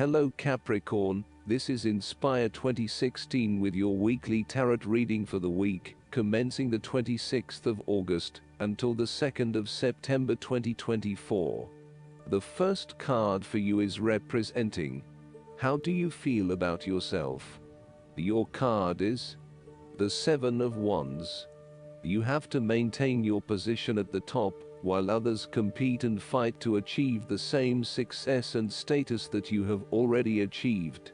Hello Capricorn, this is Inspire 2016 with your weekly tarot reading for the week, commencing the 26th of August until the 2nd of September 2024. The first card for you is representing, how do you feel about yourself? Your card is the Seven of Wands. You have to maintain your position at the top, while others compete and fight to achieve the same success and status that you have already achieved.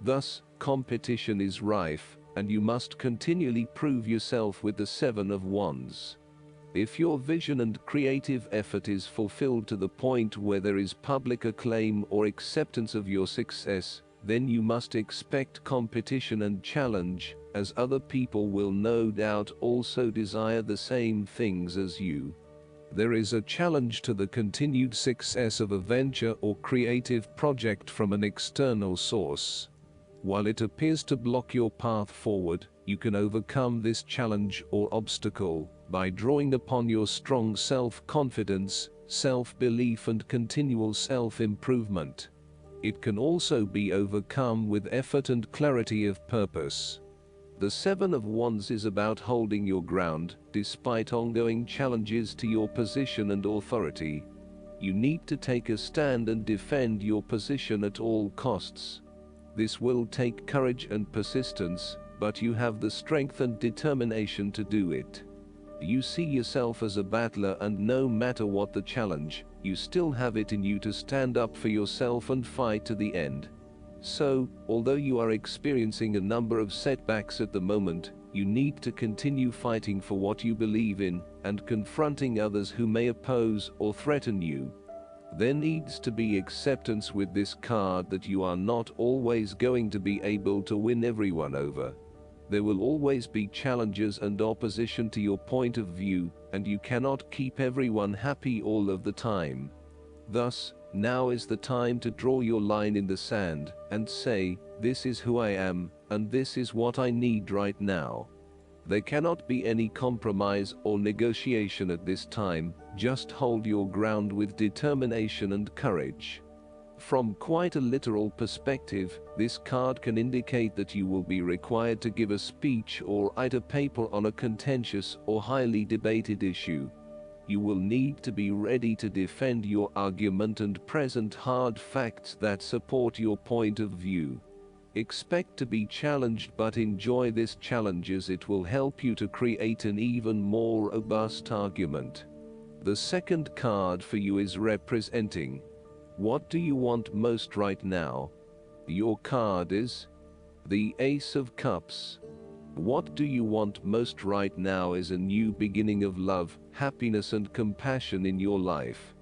Thus, competition is rife, and you must continually prove yourself with the Seven of Wands. If your vision and creative effort is fulfilled to the point where there is public acclaim or acceptance of your success, then you must expect competition and challenge, as other people will no doubt also desire the same things as you. There is a challenge to the continued success of a venture or creative project from an external source. While it appears to block your path forward, you can overcome this challenge or obstacle by drawing upon your strong self-confidence, self-belief and continual self-improvement. It can also be overcome with effort and clarity of purpose. The Seven of Wands is about holding your ground, despite ongoing challenges to your position and authority. You need to take a stand and defend your position at all costs. This will take courage and persistence, but you have the strength and determination to do it. You see yourself as a battler, and no matter what the challenge, you still have it in you to stand up for yourself and fight to the end. So, although you are experiencing a number of setbacks at the moment, you need to continue fighting for what you believe in, and confronting others who may oppose or threaten you. There needs to be acceptance with this card that you are not always going to be able to win everyone over. There will always be challenges and opposition to your point of view, and you cannot keep everyone happy all of the time. Thus, now is the time to draw your line in the sand and say, this is who I am, and this is what I need right now. There cannot be any compromise or negotiation at this time, just hold your ground with determination and courage. From quite a literal perspective, this card can indicate that you will be required to give a speech or write a paper on a contentious or highly debated issue. You will need to be ready to defend your argument and present hard facts that support your point of view. Expect to be challenged, but enjoy this challenge as it will help you to create an even more robust argument. The second card for you is representing, what do you want most right now? Your card is the Ace of Cups. What do you want most right now is a new beginning of love, happiness and compassion in your life.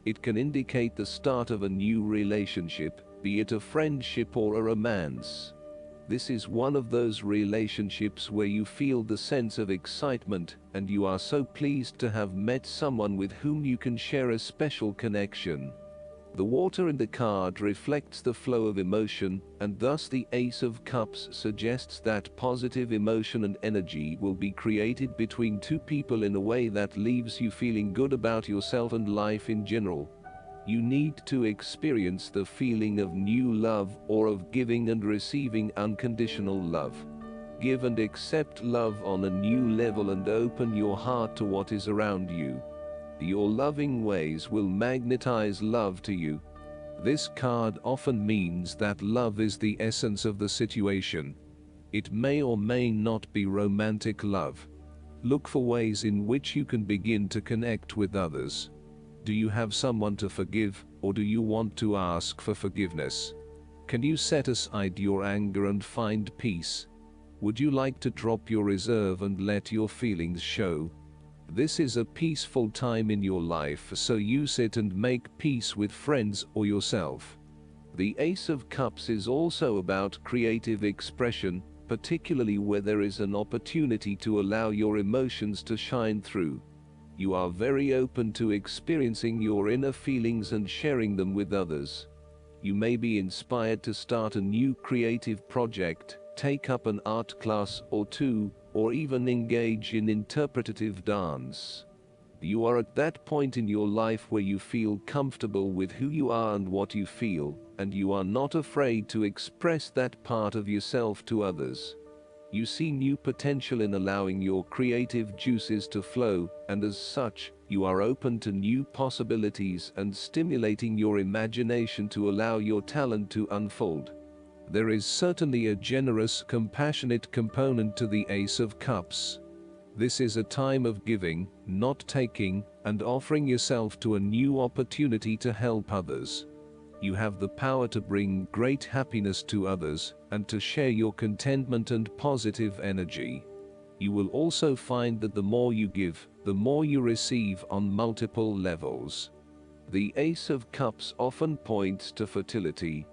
It can indicate the start of a new relationship, be it a friendship or a romance. This is one of those relationships where you feel the sense of excitement, and you are so pleased to have met someone with whom you can share a special connection. The water in the card reflects the flow of emotion, and thus the Ace of Cups suggests that positive emotion and energy will be created between two people in a way that leaves you feeling good about yourself and life in general. You need to experience the feeling of new love, or of giving and receiving unconditional love. Give and accept love on a new level and open your heart to what is around you. Your loving ways will magnetize love to you. This card often means that love is the essence of the situation. It may or may not be romantic love. Look for ways in which you can begin to connect with others. Do you have someone to forgive, or do you want to ask for forgiveness? Can you set aside your anger and find peace? Would you like to drop your reserve and let your feelings show? This is a peaceful time in your life, so use it and make peace with friends or yourself. The Ace of Cups is also about creative expression, particularly where there is an opportunity to allow your emotions to shine through. You are very open to experiencing your inner feelings and sharing them with others. You may be inspired to start a new creative project, take up an art class or two, or even engage in interpretative dance. You are at that point in your life where you feel comfortable with who you are and what you feel, and you are not afraid to express that part of yourself to others. You see new potential in allowing your creative juices to flow, and as such, you are open to new possibilities and stimulating your imagination to allow your talent to unfold. There is certainly a generous, compassionate component to the Ace of Cups. This is a time of giving, not taking, and offering yourself to a new opportunity to help others. You have the power to bring great happiness to others, and to share your contentment and positive energy. You will also find that the more you give, the more you receive on multiple levels. The Ace of Cups often points to fertility.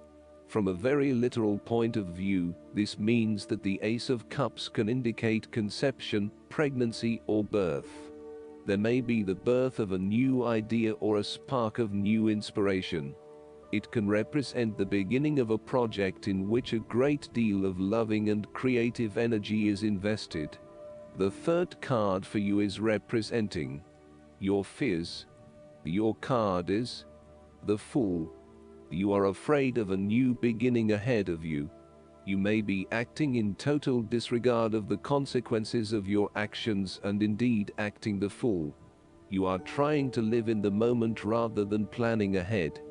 From a very literal point of view, this means that the Ace of Cups can indicate conception, pregnancy, or birth. There may be the birth of a new idea or a spark of new inspiration. It can represent the beginning of a project in which a great deal of loving and creative energy is invested. The third card for you is representing your fears. Your card is the Fool. You are afraid of a new beginning ahead of you. You may be acting in total disregard of the consequences of your actions and indeed acting the fool. You are trying to live in the moment rather than planning ahead.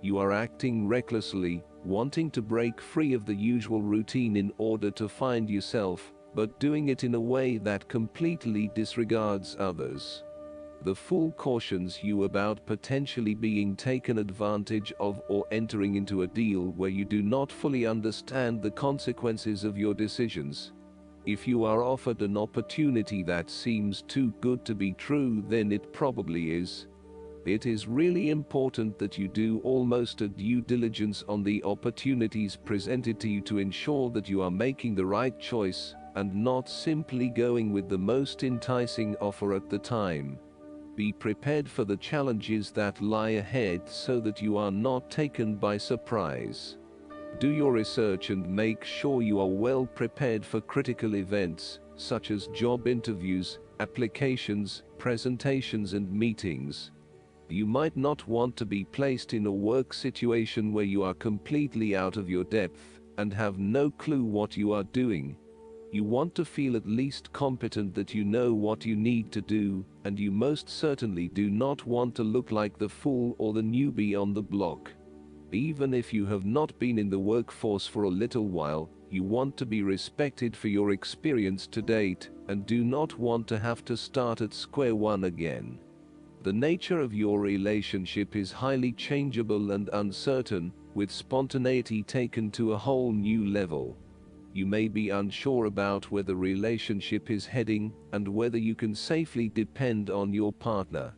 You are acting recklessly, wanting to break free of the usual routine in order to find yourself, but doing it in a way that completely disregards others. The Fool cautions you about potentially being taken advantage of or entering into a deal where you do not fully understand the consequences of your decisions. If you are offered an opportunity that seems too good to be true, then it probably is. It is really important that you do almost a due diligence on the opportunities presented to you to ensure that you are making the right choice and not simply going with the most enticing offer at the time. Be prepared for the challenges that lie ahead so that you are not taken by surprise. Do your research and make sure you are well prepared for critical events, such as job interviews, applications, presentations, and meetings. You might not want to be placed in a work situation where you are completely out of your depth and have no clue what you are doing. You want to feel at least competent that you know what you need to do, and you most certainly do not want to look like the fool or the newbie on the block. Even if you have not been in the workforce for a little while, you want to be respected for your experience to date, and do not want to have to start at square one again. The nature of your relationship is highly changeable and uncertain, with spontaneity taken to a whole new level. You may be unsure about where the relationship is heading and whether you can safely depend on your partner.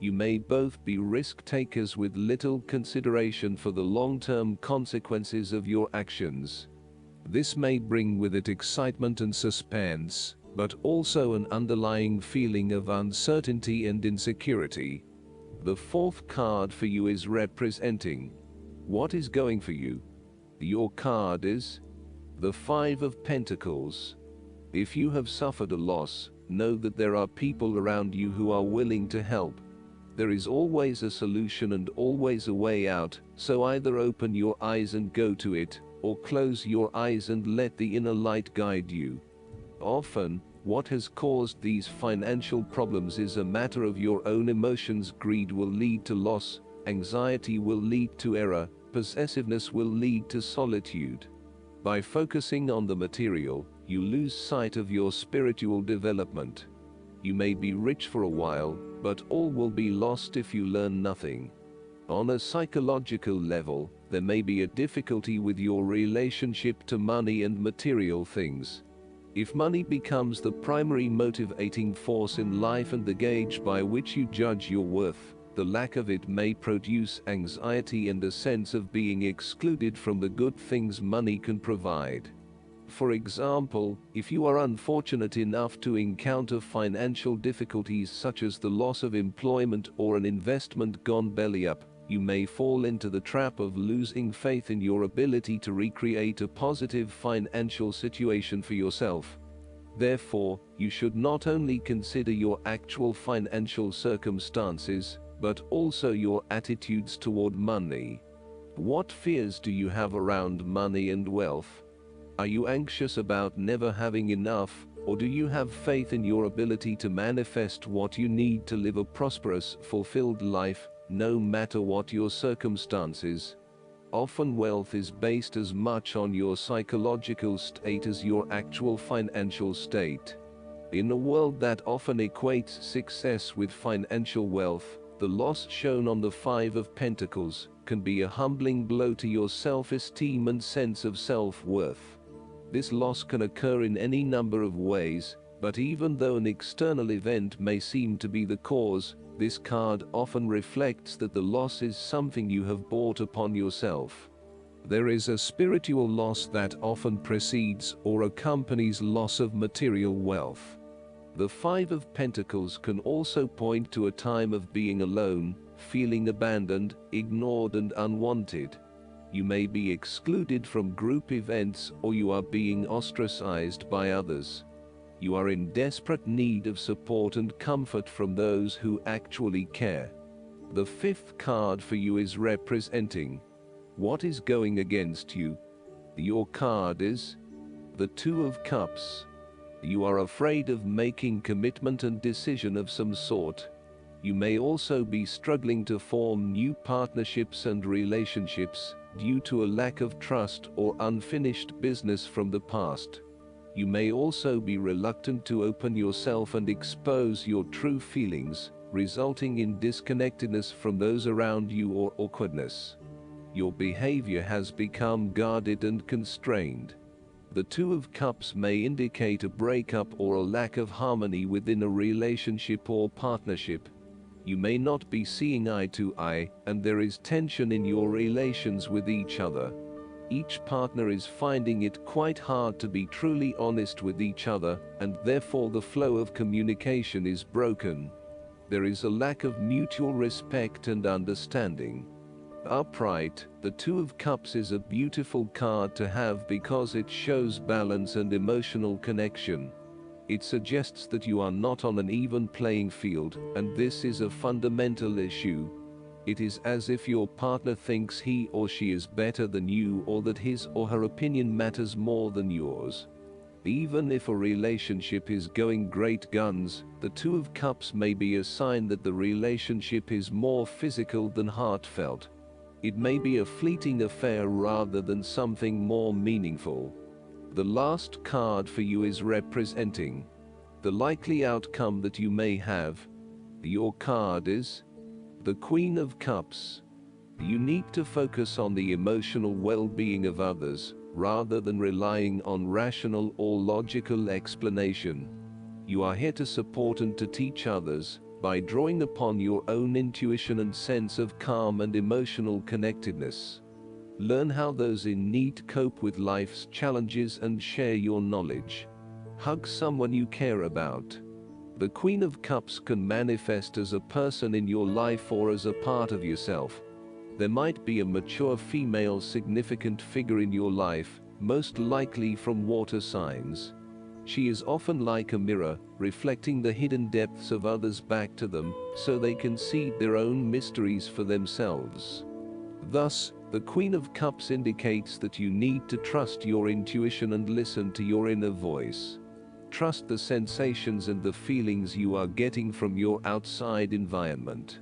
You may both be risk takers with little consideration for the long-term consequences of your actions. This may bring with it excitement and suspense, but also an underlying feeling of uncertainty and insecurity. The fourth card for you is representing what is going for you. Your card is the Five of Pentacles. If you have suffered a loss, know that there are people around you who are willing to help. There is always a solution and always a way out, so either open your eyes and go to it, or close your eyes and let the inner light guide you. Often, what has caused these financial problems is a matter of your own emotions. Greed will lead to loss, anxiety will lead to error, possessiveness will lead to solitude. By focusing on the material, you lose sight of your spiritual development. You may be rich for a while, but all will be lost if you learn nothing. On a psychological level, there may be a difficulty with your relationship to money and material things. If money becomes the primary motivating force in life and the gauge by which you judge your worth, the lack of it may produce anxiety and a sense of being excluded from the good things money can provide. For example, if you are unfortunate enough to encounter financial difficulties such as the loss of employment or an investment gone belly up, you may fall into the trap of losing faith in your ability to recreate a positive financial situation for yourself. Therefore, you should not only consider your actual financial circumstances, but also your attitudes toward money. What fears do you have around money and wealth? Are you anxious about never having enough, or do you have faith in your ability to manifest what you need to live a prosperous, fulfilled life, no matter what your circumstances? Often wealth is based as much on your psychological state as your actual financial state. In a world that often equates success with financial wealth, the loss shown on the Five of Pentacles can be a humbling blow to your self-esteem and sense of self-worth. This loss can occur in any number of ways, but even though an external event may seem to be the cause, this card often reflects that the loss is something you have brought upon yourself. There is a spiritual loss that often precedes or accompanies loss of material wealth. The Five of Pentacles can also point to a time of being alone, feeling abandoned, ignored and unwanted. You may be excluded from group events, or you are being ostracized by others. You are in desperate need of support and comfort from those who actually care. The fifth card for you is representing what is going against you. Your card is the Two of Cups. You are afraid of making commitment and decision of some sort. You may also be struggling to form new partnerships and relationships due to a lack of trust or unfinished business from the past. You may also be reluctant to open yourself and expose your true feelings, resulting in disconnectedness from those around you or awkwardness. Your behavior has become guarded and constrained. The Two of Cups may indicate a breakup or a lack of harmony within a relationship or partnership. You may not be seeing eye to eye, and there is tension in your relations with each other. Each partner is finding it quite hard to be truly honest with each other, and therefore the flow of communication is broken. There is a lack of mutual respect and understanding. Upright, the Two of Cups is a beautiful card to have because it shows balance and emotional connection. It suggests that you are not on an even playing field, and this is a fundamental issue. It is as if your partner thinks he or she is better than you, or that his or her opinion matters more than yours. Even if a relationship is going great guns, the Two of Cups may be a sign that the relationship is more physical than heartfelt. It may be a fleeting affair rather than something more meaningful. The last card for you is representing the likely outcome that you may have. Your card is the Queen of Cups. You need to focus on the emotional well-being of others, rather than relying on rational or logical explanation. You are here to support and to teach others, by drawing upon your own intuition and sense of calm and emotional connectedness. Learn how those in need cope with life's challenges and share your knowledge. Hug someone you care about. The Queen of Cups can manifest as a person in your life or as a part of yourself. There might be a mature female significant figure in your life, most likely from water signs. She is often like a mirror, reflecting the hidden depths of others back to them, so they can see their own mysteries for themselves. Thus, the Queen of Cups indicates that you need to trust your intuition and listen to your inner voice. Trust the sensations and the feelings you are getting from your outside environment.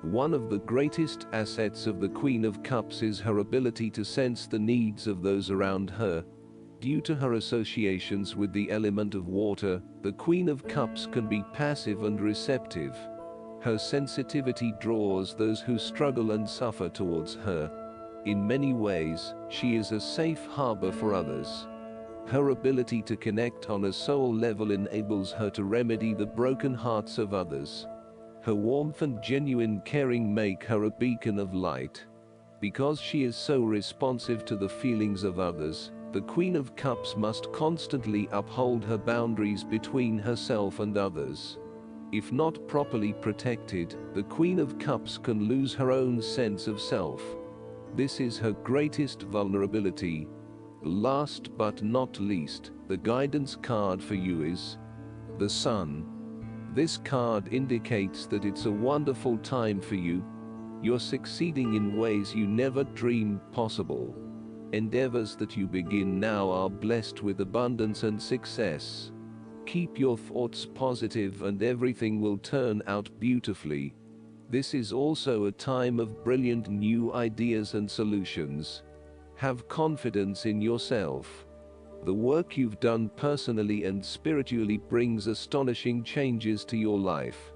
One of the greatest assets of the Queen of Cups is her ability to sense the needs of those around her. Due to her associations with the element of water, the Queen of Cups can be passive and receptive. Her sensitivity draws those who struggle and suffer towards her. In many ways, she is a safe harbor for others. Her ability to connect on a soul level enables her to remedy the broken hearts of others. Her warmth and genuine caring make her a beacon of light. Because she is so responsive to the feelings of others, the Queen of Cups must constantly uphold her boundaries between herself and others. If not properly protected, the Queen of Cups can lose her own sense of self. This is her greatest vulnerability. Last but not least, the guidance card for you is the Sun. This card indicates that it's a wonderful time for you. You're succeeding in ways you never dreamed possible. Endeavors that you begin now are blessed with abundance and success. Keep your thoughts positive and everything will turn out beautifully. This is also a time of brilliant new ideas and solutions. Have confidence in yourself. The work you've done personally and spiritually brings astonishing changes to your life.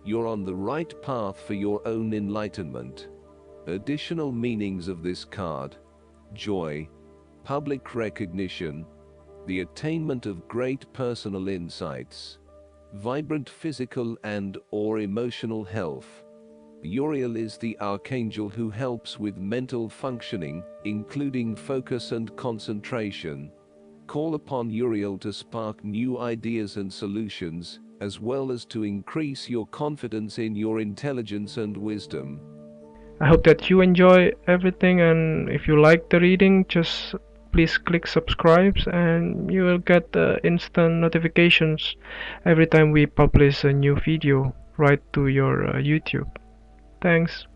You're on the right path for your own enlightenment. Additional meanings of this card: joy, public recognition, the attainment of great personal insights, vibrant physical and/or emotional health. Uriel is the archangel who helps with mental functioning, including focus and concentration. Call upon Uriel to spark new ideas and solutions, as well as to increase your confidence in your intelligence and wisdom. I hope that you enjoy everything, and if you like the reading, just please click subscribe and you will get instant notifications every time we publish a new video right to your YouTube. Thanks.